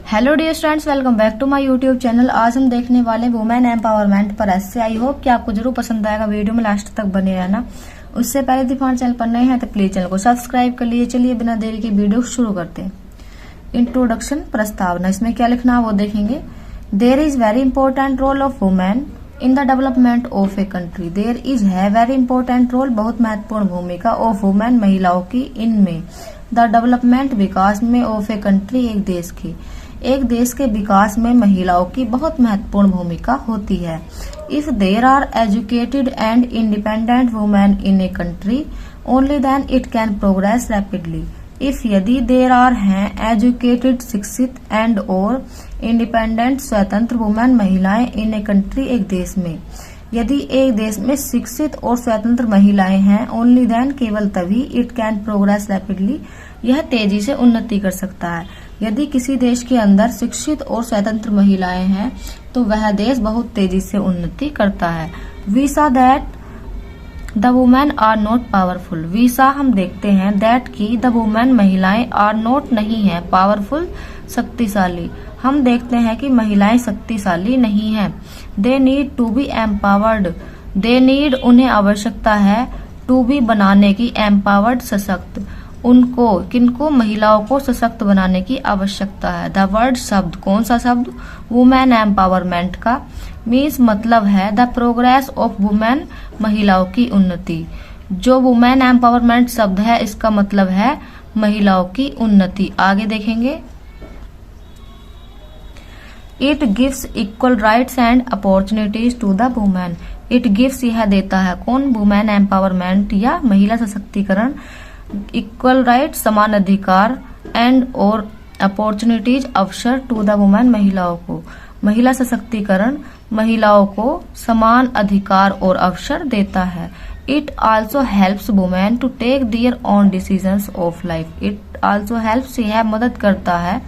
Hello dear students, welcome back to my YouTube channel. आज हम देखने वाले वुमेन एम्पावरमेंट पर ऐसे। आई होप कि आपको जरूर पसंद आएगा। वीडियो में लास्ट तक बने रहना। उससे पहले यदि हमारे चैनल पर नए हैं तो प्लीज चैनल को सब्सक्राइब कर लीजिए। चलिए बिना देरी के वीडियो शुरू करते हैं। इंट्रोडक्शन, प्रस्तावना। इसमें क्या लिखना वो देखेंगे। There is very important role of women in the development of a country. There is है वेरी इंपॉर्टेंट रोल, बहुत महत्वपूर्ण भूमिका, ऑफ वुमेन, महिलाओं की, इनमें, द डेवलपमेंट, विकास में, ऑफ ए कंट्री, एक देश की। एक देश के विकास में महिलाओं की बहुत महत्वपूर्ण भूमिका होती है। If there are educated and independent women in a country, only then it can progress rapidly. If यदि देर आर हैं एजुकेटेड, शिक्षित, एंड और इंडिपेंडेंट, स्वतंत्र, वुमेन, महिलाएं, इन ए कंट्री, एक देश में। यदि एक देश में शिक्षित और स्वतंत्र महिलाएं हैं, ओनली देन, केवल तभी, इट कैन प्रोग्रेस रैपिडली, यह तेजी से उन्नति कर सकता है। यदि किसी देश के अंदर शिक्षित और स्वतंत्र महिलाएं हैं तो वह देश बहुत तेजी से उन्नति करता है। We saw that the women are not powerful. We saw, हम देखते हैं, दैट की, द वुमेन, महिलाएं, आर नॉट, नहीं है, पावरफुल, शक्तिशाली। हम देखते हैं कि महिलाएं शक्तिशाली नहीं हैं। They need to be empowered. They need, उन्हें आवश्यकता है, टू बी, बनाने की, एम्पावर्ड, सशक्त। उनको, किनको, महिलाओं को सशक्त बनाने की आवश्यकता है। द वर्ड, शब्द, कौन सा शब्द, वुमेन एम्पावरमेंट का, मीन्स, मतलब है, द प्रोग्रेस ऑफ वुमेन, महिलाओं की उन्नति। जो वुमेन एम्पावरमेंट शब्द है इसका मतलब है महिलाओं की उन्नति। आगे देखेंगे। It gives equal rights and opportunities to the women. It gives, यह देता है, कौन, वुमेन एम्पावरमेंट या महिला सशक्तिकरण, इक्वल राइट, समान अधिकार, एंड और अपॉर्चुनिटीज, अवसर, टू द वुमेन, महिलाओं को। महिला सशक्तिकरण महिलाओं को समान अधिकार और अवसर देता है। It also helps women to take their own decisions of life. It also helps, यह मदद करता है,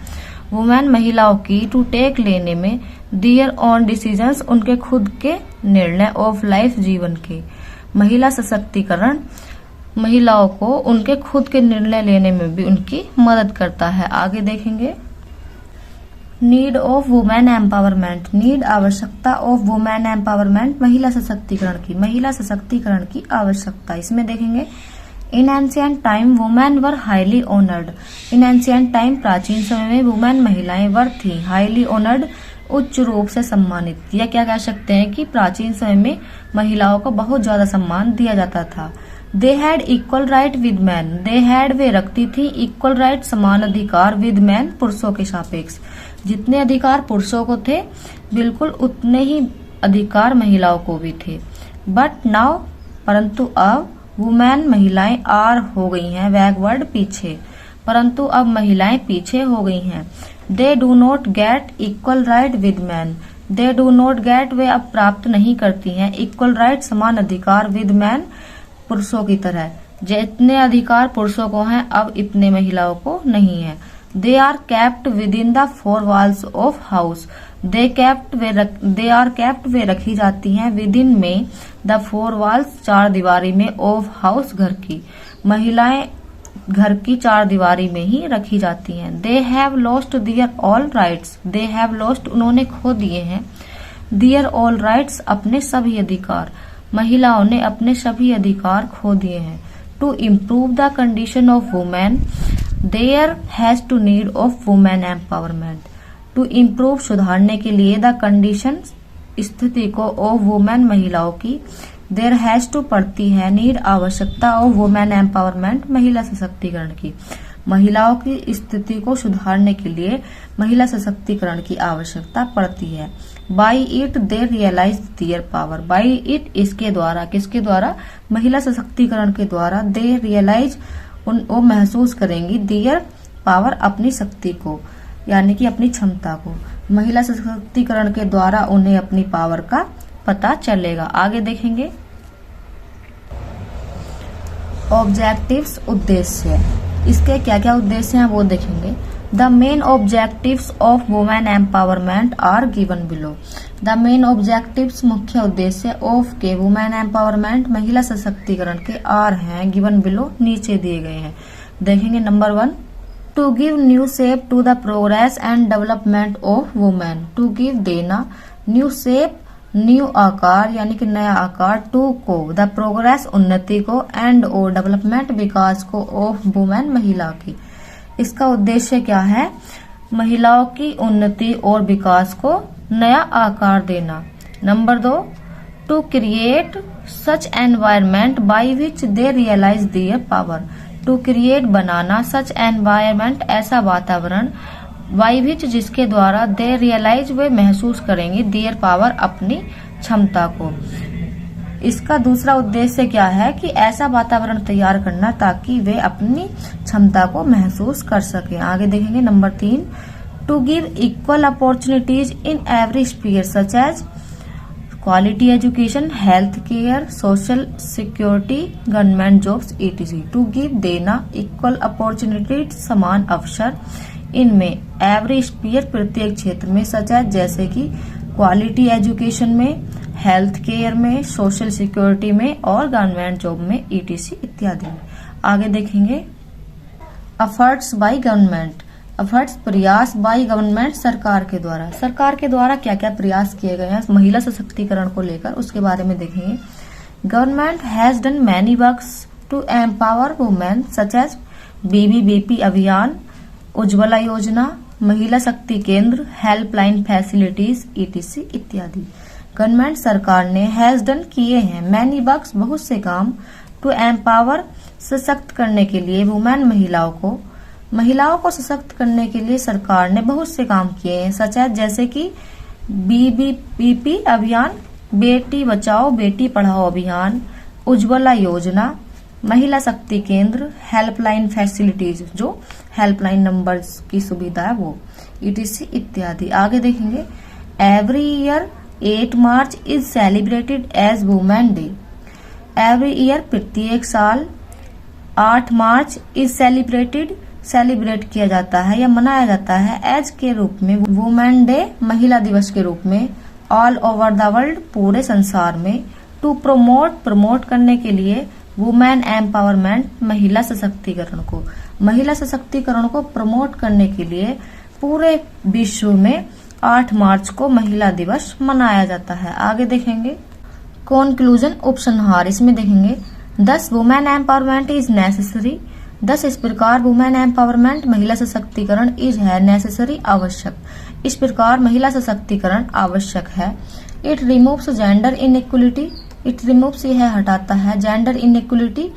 वुमेन, महिलाओं की, टू टेक, लेने में, देयर ओन डिसीजंस, उनके खुद के निर्णय, ऑफ लाइफ, जीवन के। महिला सशक्तिकरण महिलाओं को उनके खुद के निर्णय लेने में भी उनकी मदद करता है। आगे देखेंगे। Need of women empowerment. Need, आवश्यकता, ऑफ वुमेन एम्पावरमेंट, महिला सशक्तिकरण की, महिला सशक्तिकरण की आवश्यकता। इसमें देखेंगे। इन ancient time women were highly honoured. In ancient time, प्राचीन समय में, वुमेन, महिलाएं, वर, थी, हाईली ऑनर्ड, उच्च रूप से सम्मानित। या क्या कह सकते हैं कि प्राचीन समय में महिलाओं को बहुत ज्यादा सम्मान दिया जाता था। They had equal right with man. They had, वे रखती थी, इक्वल राइट, समान अधिकार, विद मैन, पुरुषों के सापेक्ष। जितने अधिकार पुरुषों को थे बिल्कुल उतने ही अधिकार महिलाओं को भी थे। बट नाउ, परंतु अब, वुमेन, महिलाएं, आर, हो गई हैं, बैकवर्ड, पीछे, परंतु अब महिलाएं पीछे हो गई हैं। They do not get equal right with man. They do not get, वे अब प्राप्त नहीं करती हैं, इक्वल राइट, समान अधिकार, विद मैन, पुरुषों की तरह। जितने अधिकार पुरुषों को हैं अब इतने महिलाओं को नहीं है। They are kept within the four walls of house. They are kept, वे रखी जाती हैं, विद इन में, द फोर वॉल्स, चार दीवारी में, ऑफ हाउस, घर की। महिलाएं घर की चार दीवारी में ही रखी जाती हैं। They have lost their all rights. They have lost, उन्होंने खो दिए हैं, दियर ऑल राइट्स, अपने सभी अधिकार। महिलाओं ने अपने सभी अधिकार खो दिए हैं। To improve the condition of women, there has to need of women empowerment. To improve, सुधारने के लिए, द कंडीशन, स्थिति को, ऑफ वुमेन, महिलाओं की, देयर हैज टू, पड़ती है, नीड, आवश्यकता, ऑफ वुमेन एम्पावरमेंट, महिला सशक्तिकरण की। महिलाओं की स्थिति को सुधारने के लिए महिला सशक्तिकरण की आवश्यकता पड़ती है। By it they realise their power. By it, इसके द्वारा, किसके द्वारा, महिला सशक्तिकरण के द्वारा, दे रियलाइज, वो महसूस करेंगी, देयर पावर, अपनी शक्ति को, यानी कि अपनी क्षमता को। महिला सशक्तिकरण के द्वारा उन्हें अपनी पावर का पता चलेगा। आगे देखेंगे। ऑब्जेक्टिव्स, उद्देश्य। इसके क्या क्या उद्देश्य हैं वो देखेंगे। The main objectives of women empowerment are given below. The main objectives, मुख्य उद्देश्य, ऑफ के, वुमेन एम्पावरमेंट, महिला सशक्तिकरण के, आर हैं, गिवन बिलो, नीचे दिए गए हैं। देखेंगे। Number 1, to give new shape to the progress and development of women. To give देना, न्यू शेप न्यू आकार यानी कि नया आकार, टू को द प्रोग्रेस उन्नति को, एंड और डेवलपमेंट विकास को, ऑफ वुमेन महिला की। इसका उद्देश्य क्या है? महिलाओं की उन्नति और विकास को नया आकार देना। Number 2, to create such environment by which they realise their power. To create बनाना, सच एनवायरमेंट ऐसा वातावरण, बाय विच जिसके द्वारा दे रियलाइज वे महसूस करेंगे, देयर पावर अपनी क्षमता को। इसका दूसरा उद्देश्य क्या है कि ऐसा वातावरण तैयार करना ताकि वे अपनी क्षमता को महसूस कर सके। आगे देखेंगे number 3, to give equal opportunities in every sphere such as quality education, health care, social security, government jobs etc। To give देना, इक्वल अपॉर्चुनिटीज समान अवसर, इनमें एवरी स्फीयर प्रत्येक क्षेत्र में, सच एज जैसे कि क्वालिटी एजुकेशन में, हेल्थ केयर में, सोशल सिक्योरिटी में और गवर्नमेंट जॉब में etc इत्यादि में। आगे देखेंगे एफर्ट्स बाय गवर्नमेंट। एफर्ट्स प्रयास, बाय गवर्नमेंट सरकार के द्वारा। सरकार के द्वारा क्या क्या प्रयास किए गए हैं महिला सशक्तिकरण को लेकर, उसके बारे में देखेंगे। Government has done many works to empower women such as BBBP अभियान, Ujjwala Yojana, Mahila Shakti Kendra, helpline facilities etc इत्यादि। गवर्नमेंट सरकार ने हैज डन किए हैं, मैनी वर्क्स बहुत से काम, टू एम्पावर सशक्त करने के लिए, वुमेन महिलाओं को सशक्त करने के लिए सरकार ने बहुत से काम किए हैं, सच है जैसे कि BBBP अभियान, बेटी बचाओ बेटी पढ़ाओ अभियान, उज्ज्वला योजना, महिला शक्ति केंद्र, हेल्पलाइन फैसिलिटीज जो हेल्पलाइन नंबर्स की सुविधा है वो etc इत्यादि। आगे देखेंगे every year 8 March is celebrated as women day. Every year प्रत्येक साल 8 मार्च इज सेलिब्रेट किया जाता है या मनाया जाता है एज के रूप में, वुमेन डे महिला दिवस के रूप में, ऑल ओवर द वर्ल्ड पूरे संसार में। टू प्रमोट करने के लिए, वुमेन एम्पावरमेंट महिला सशक्तिकरण को प्रमोट करने के लिए पूरे विश्व में 8 मार्च को महिला दिवस मनाया जाता है। आगे देखेंगे कॉन्क्लूजन उपसंहार, इसमें देखेंगे 10 वुमेन एम्पावरमेंट इज नेसेसरी। 10 इस प्रकार वुमेन एम्पावरमेंट महिला सशक्तिकरण इज है नेसेसरी आवश्यक, इस प्रकार महिला सशक्तिकरण आवश्यक है। It removes gender inequality, it removes यह हटाता है, जेंडर इनइक्वलिटी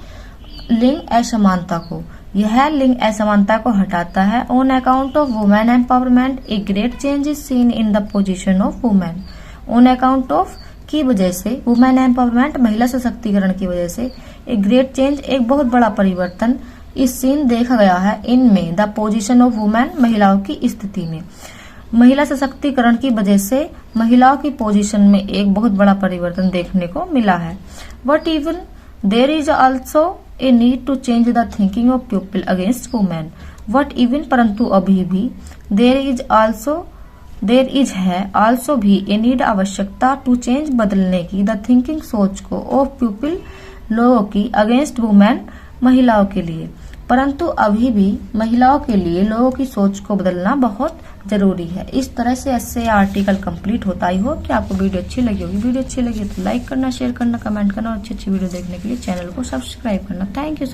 लिंग असमानता को, यह लिंग असमानता को हटाता है। On account of women empowerment a great change is seen in the position of women. On account of की वजह से, वुमेन एम्पावरमेंट महिला सशक्तिकरण की वजह से, ए ग्रेट चेंज एक बहुत बड़ा परिवर्तन इस सीन देखा गया है, इनमें द पोजीशन ऑफ वुमेन महिलाओं की स्थिति में। महिला सशक्तिकरण की वजह से महिलाओं की पोजीशन में एक बहुत बड़ा परिवर्तन देखने को मिला है। But even there is also a need to change the thinking of people against women. But even परंतु अभी भी, देयर इज है आल्सो भी ए नीड आवश्यकता टू चेंज बदलने की, द थिंकिंग सोच को, ऑफ पीपल लोगों की, अगेंस्ट वुमेन महिलाओं के लिए। परंतु अभी भी महिलाओं के लिए लोगों की सोच को बदलना बहुत जरूरी है। इस तरह से ऐसे आर्टिकल कंप्लीट होता ही हो कि आपको वीडियो अच्छी लगी होगी। वीडियो अच्छी लगी तो लाइक करना, शेयर करना, कमेंट करना और अच्छी वीडियो देखने के लिए चैनल को सब्सक्राइब करना। Thank you.